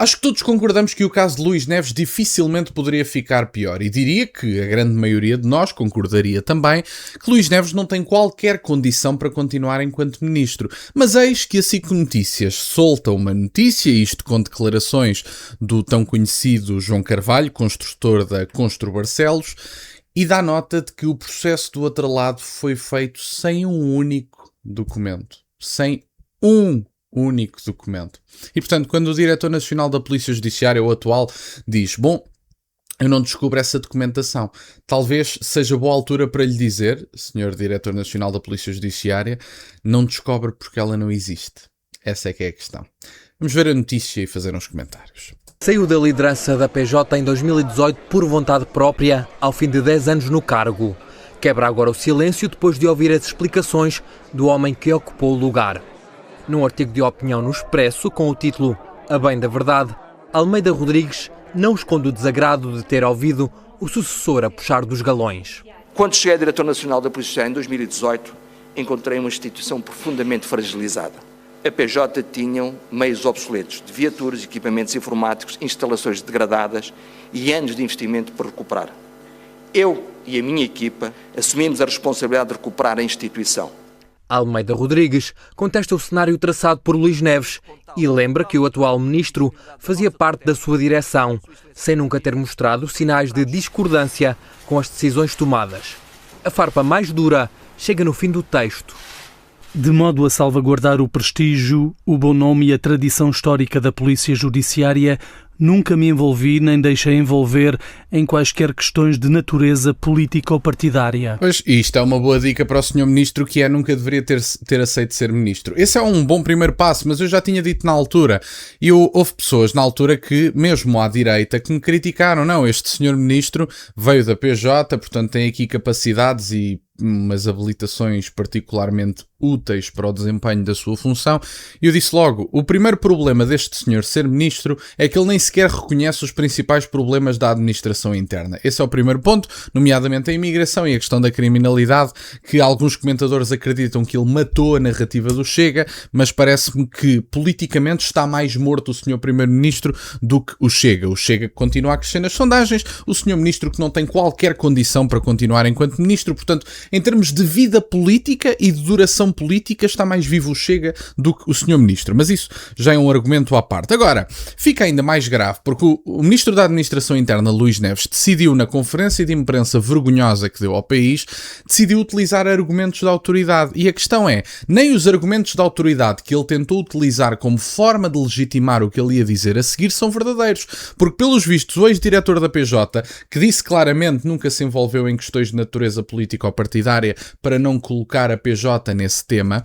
Acho que todos concordamos que o caso de Luís Neves dificilmente poderia ficar pior, e diria que a grande maioria de nós concordaria também que Luís Neves não tem qualquer condição para continuar enquanto ministro. Mas eis que a SIC Notícias solta uma notícia, isto com declarações do tão conhecido João Carvalho, construtor da Constru Barcelos, e dá nota de que o processo do outro lado foi feito sem um único documento. Sem um único documento. E, portanto, quando o Diretor Nacional da Polícia Judiciária, o atual, diz, bom, eu não descubro essa documentação, talvez seja boa altura para lhe dizer, Sr. Diretor Nacional da Polícia Judiciária, não descobre porque ela não existe. Essa é que é a questão. Vamos ver a notícia e fazer uns comentários. Saiu da liderança da PJ em 2018 por vontade própria, ao fim de 10 anos no cargo. Quebra agora o silêncio depois de ouvir as explicações do homem que ocupou o lugar. Num artigo de opinião no Expresso, com o título A Bem da Verdade, Almeida Rodrigues não esconde o desagrado de ter ouvido o sucessor a puxar dos galões. Quando cheguei a Diretor Nacional da Polícia em 2018, encontrei uma instituição profundamente fragilizada. A PJ tinham meios obsoletos de viaturas, equipamentos informáticos, instalações degradadas e anos de investimento para recuperar. Eu e a minha equipa assumimos a responsabilidade de recuperar a instituição. Almeida Rodrigues contesta o cenário traçado por Luís Neves e lembra que o atual ministro fazia parte da sua direção, sem nunca ter mostrado sinais de discordância com as decisões tomadas. A farpa mais dura chega no fim do texto. De modo a salvaguardar o prestígio, o bom nome e a tradição histórica da Polícia Judiciária, nunca me envolvi nem deixei envolver em quaisquer questões de natureza política ou partidária. Pois, isto é uma boa dica para o Sr. Ministro, que nunca deveria ter aceito ser Ministro. Esse é um bom primeiro passo, mas eu já tinha dito na altura. E houve pessoas na altura que, mesmo à direita, que me criticaram. Não, este Sr. Ministro veio da PJ, portanto tem aqui capacidades e umas habilitações particularmente úteis para o desempenho da sua função. E eu disse logo, o primeiro problema deste senhor ser ministro é que ele nem sequer reconhece os principais problemas da administração interna. Esse é o primeiro ponto, nomeadamente a imigração e a questão da criminalidade, que alguns comentadores acreditam que ele matou a narrativa do Chega, mas parece-me que politicamente está mais morto o senhor primeiro-ministro do que o Chega. O Chega continua a crescer nas sondagens, o senhor ministro que não tem qualquer condição para continuar enquanto ministro, portanto, em termos de vida política e de duração política, está mais vivo o Chega do que o Sr. Ministro. Mas isso já é um argumento à parte. Agora, fica ainda mais grave, porque o Ministro da Administração Interna, Luís Neves, decidiu, na conferência de imprensa vergonhosa que deu ao país, decidiu utilizar argumentos da autoridade. E a questão é, nem os argumentos da autoridade que ele tentou utilizar como forma de legitimar o que ele ia dizer a seguir são verdadeiros. Porque, pelos vistos, o ex-diretor da PJ, que disse claramente nunca se envolveu em questões de natureza política ou partidária para não colocar a PJ nesse tema,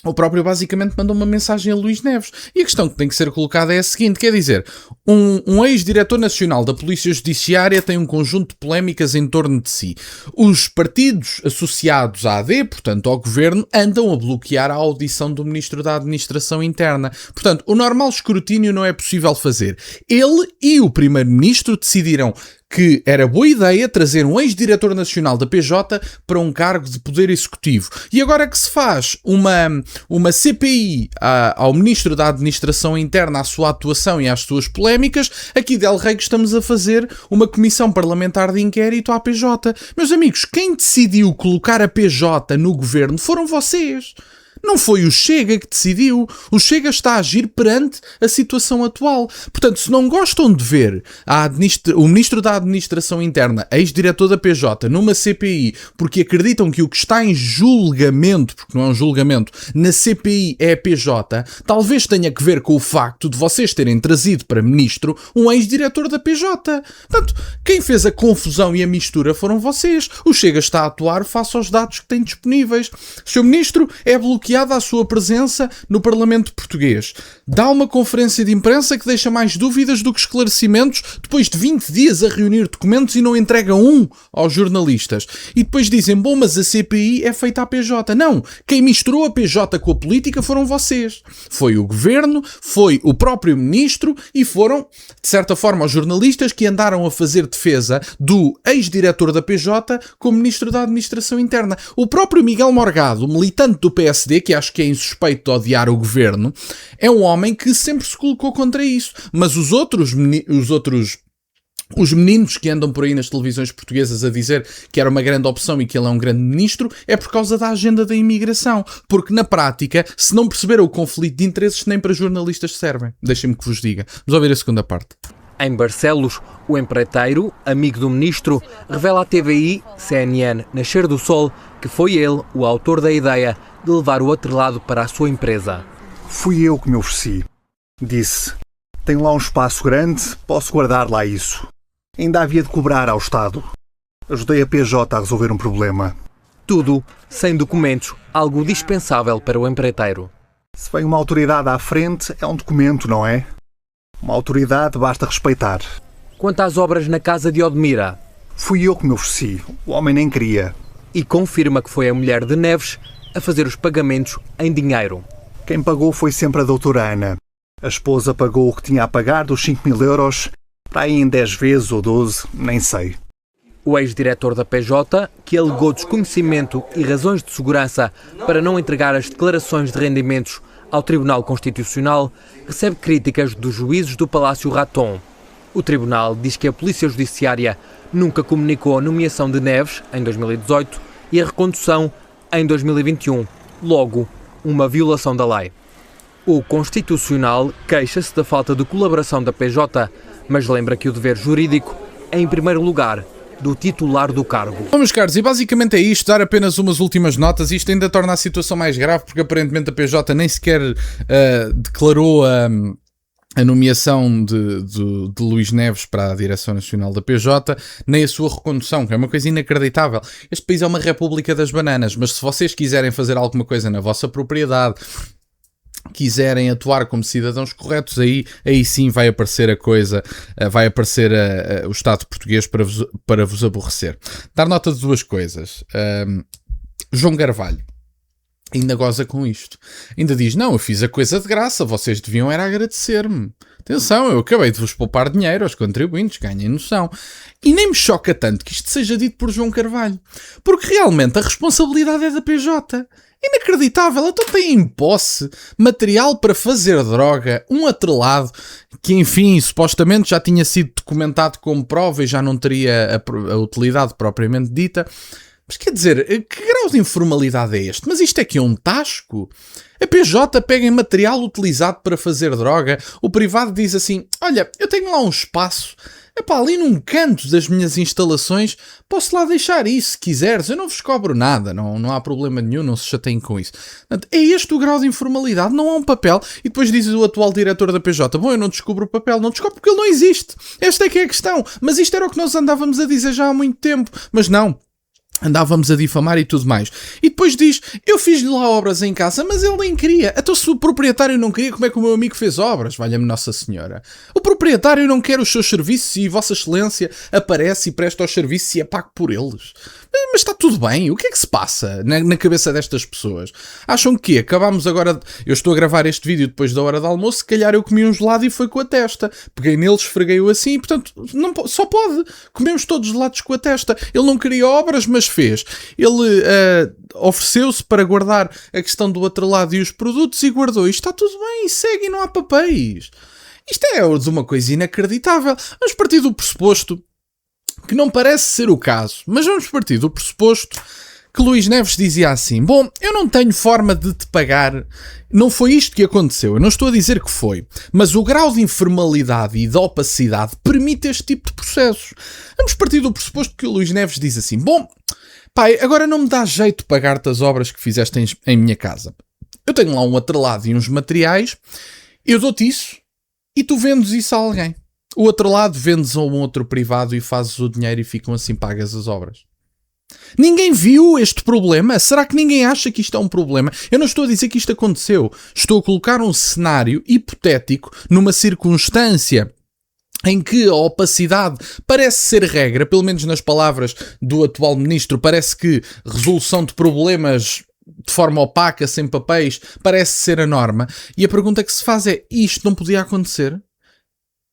o próprio basicamente mandou uma mensagem a Luís Neves. E a questão que tem que ser colocada é a seguinte, quer dizer, um ex-diretor nacional da Polícia Judiciária tem um conjunto de polémicas em torno de si. Os partidos associados à AD, portanto ao governo, andam a bloquear a audição do Ministro da Administração Interna. Portanto, o normal escrutínio não é possível fazer. Ele e o Primeiro-Ministro decidiram que era boa ideia trazer um ex-diretor nacional da PJ para um cargo de poder executivo. E agora que se faz uma CPI ao Ministro da Administração Interna, à sua atuação e às suas polémicas, aqui del Rey que estamos a fazer uma comissão parlamentar de inquérito à PJ. Meus amigos, quem decidiu colocar a PJ no governo foram vocês. Não foi o Chega que decidiu. O Chega está a agir perante a situação atual. Portanto, se não gostam de ver o Ministro da Administração Interna, ex-diretor da PJ, numa CPI, porque acreditam que o que está em julgamento, porque não é um julgamento, na CPI é a PJ, talvez tenha que ver com o facto de vocês terem trazido para Ministro um ex-diretor da PJ. Portanto, quem fez a confusão e a mistura foram vocês. O Chega está a atuar face aos dados que tem disponíveis. O Sr. Ministro é bloqueado à sua presença no Parlamento português. Dá uma conferência de imprensa que deixa mais dúvidas do que esclarecimentos depois de 20 dias a reunir documentos e não entrega um aos jornalistas. E depois dizem, bom, mas a CPI é feita à PJ. Não, quem misturou a PJ com a política foram vocês. Foi o Governo, foi o próprio Ministro e foram, de certa forma, os jornalistas que andaram a fazer defesa do ex-diretor da PJ como Ministro da Administração Interna. O próprio Miguel Morgado, militante do PSD, PCP, que acho que é insuspeito de odiar o governo, é um homem que sempre se colocou contra isso. Mas os meninos que andam por aí nas televisões portuguesas a dizer que era uma grande opção e que ele é um grande ministro, é por causa da agenda da imigração. Porque, na prática, se não perceberam o conflito de interesses, nem para jornalistas servem. Deixem-me que vos diga. Vamos ouvir a segunda parte. Em Barcelos, o empreiteiro, amigo do ministro, revela à TVI, CNN, Nascer do Sol, que foi ele o autor da ideia de levar o atrelado para a sua empresa. Fui eu que me ofereci. Disse, tenho lá um espaço grande, posso guardar lá isso. Ainda havia de cobrar ao Estado. Ajudei a PJ a resolver um problema. Tudo sem documentos, algo dispensável para o empreiteiro. Se vem uma autoridade à frente, é um documento, não é? Uma autoridade basta respeitar. Quanto às obras na casa de Odmira, fui eu que me ofereci. O homem nem queria. E confirma que foi a mulher de Neves a fazer os pagamentos em dinheiro. Quem pagou foi sempre a doutora Ana. A esposa pagou o que tinha a pagar dos 5.000 euros, para aí em 10 vezes ou 12, nem sei. O ex-diretor da PJ, que alegou desconhecimento e razões de segurança para não entregar as declarações de rendimentos ao Tribunal Constitucional, recebe críticas dos juízes do Palácio Raton. O Tribunal diz que a Polícia Judiciária nunca comunicou a nomeação de Neves, em 2018, e a recondução em 2021. Logo, uma violação da lei. O Constitucional queixa-se da falta de colaboração da PJ, mas lembra que o dever jurídico é, em primeiro lugar, do titular do cargo. Bom, meus caros, e basicamente é isto, dar apenas umas últimas notas. Isto ainda torna a situação mais grave, porque aparentemente a PJ nem sequer declarou a nomeação de Luís Neves para a Direção Nacional da PJ, nem a sua recondução, que é uma coisa inacreditável. Este país é uma república das bananas, mas se vocês quiserem fazer alguma coisa na vossa propriedade, quiserem atuar como cidadãos corretos, aí sim vai aparecer a coisa, vai aparecer o Estado português para vos aborrecer. Dar nota de duas coisas. João Carvalho ainda goza com isto. Ainda diz, não, eu fiz a coisa de graça, vocês deviam era agradecer-me. Atenção, eu acabei de vos poupar dinheiro aos contribuintes, ganhem noção. E nem me choca tanto que isto seja dito por João Carvalho, porque realmente a responsabilidade é da PJ. Inacreditável, então tem em posse material para fazer droga, um atrelado, que enfim, supostamente já tinha sido documentado como prova e já não teria a utilidade propriamente dita. Mas quer dizer, que grau de informalidade é este? Mas isto é que é um tasco? A PJ pega em material utilizado para fazer droga, o privado diz assim, olha, eu tenho lá um espaço, epá, ali num canto das minhas instalações, posso lá deixar isso se quiseres, eu não vos cobro nada, não há problema nenhum, não se chateiem com isso. Portanto, é este o grau de informalidade, não há um papel, e depois diz o atual diretor da PJ, bom, eu não descubro o papel, não descubro porque ele não existe, esta é que é a questão, mas isto era o que nós andávamos a dizer já há muito tempo, mas não. Andávamos a difamar e tudo mais. E depois diz, eu fiz-lhe lá obras em casa, mas ele nem queria. Então se o proprietário não queria, como é que o meu amigo fez obras? Valha-me Nossa Senhora. O proprietário não quer os seus serviços e Vossa Excelência aparece e presta os serviços e é pago por eles. Mas está tudo bem. O que é que se passa na cabeça destas pessoas? Acham que acabámos agora... Eu estou a gravar este vídeo depois da hora do almoço, se calhar eu comi um gelado e foi com a testa. Peguei nele, esfreguei-o assim e, portanto, não, só pode. Comemos todos gelados com a testa. Ele não queria obras, mas fez. Ele ofereceu-se para guardar a questão do atrelado e os produtos e guardou. E está tudo bem, segue e não há papéis. Isto é de uma coisa inacreditável. Vamos partir do pressuposto que não parece ser o caso, mas vamos partir do pressuposto que Luís Neves dizia assim, bom, eu não tenho forma de te pagar, não foi isto que aconteceu, eu não estou a dizer que foi, mas o grau de informalidade e de opacidade permite este tipo de processos. Vamos partir do pressuposto que o Luís Neves diz assim, bom, pai, agora não me dá jeito de pagar-te as obras que fizeste em minha casa. Eu tenho lá um atrelado e uns materiais, eu dou-te isso e tu vendes isso a alguém. O outro lado vendes a um outro privado e fazes o dinheiro e ficam assim pagas as obras. Ninguém viu este problema? Será que ninguém acha que isto é um problema? Eu não estou a dizer que isto aconteceu. Estou a colocar um cenário hipotético numa circunstância em que a opacidade parece ser regra, pelo menos nas palavras do atual ministro, parece que resolução de problemas de forma opaca, sem papéis, parece ser a norma. E a pergunta que se faz é, isto não podia acontecer?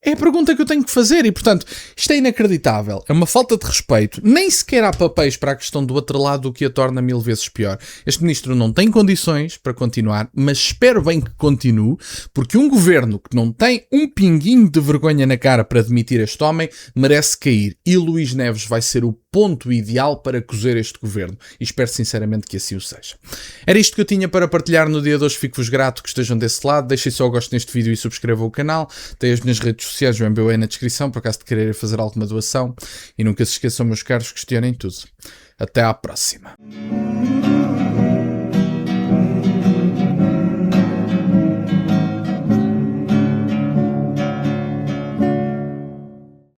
É a pergunta que eu tenho que fazer e, portanto, isto é inacreditável. É uma falta de respeito. Nem sequer há papéis para a questão do outro lado, o que a torna 1000 vezes pior. Este ministro não tem condições para continuar, mas espero bem que continue, porque um governo que não tem um pinguinho de vergonha na cara para demitir este homem merece cair. E Luís Neves vai ser o ponto ideal para cozer este governo. E espero sinceramente que assim o seja. Era isto que eu tinha para partilhar no dia de hoje. Fico-vos grato que estejam desse lado. Deixem só o gosto neste vídeo e subscrevam o canal. Tem as minhas redes sociais, o MBA na descrição, por acaso de quererem fazer alguma doação. E nunca se esqueçam, meus caros, questionem tudo. Até à próxima.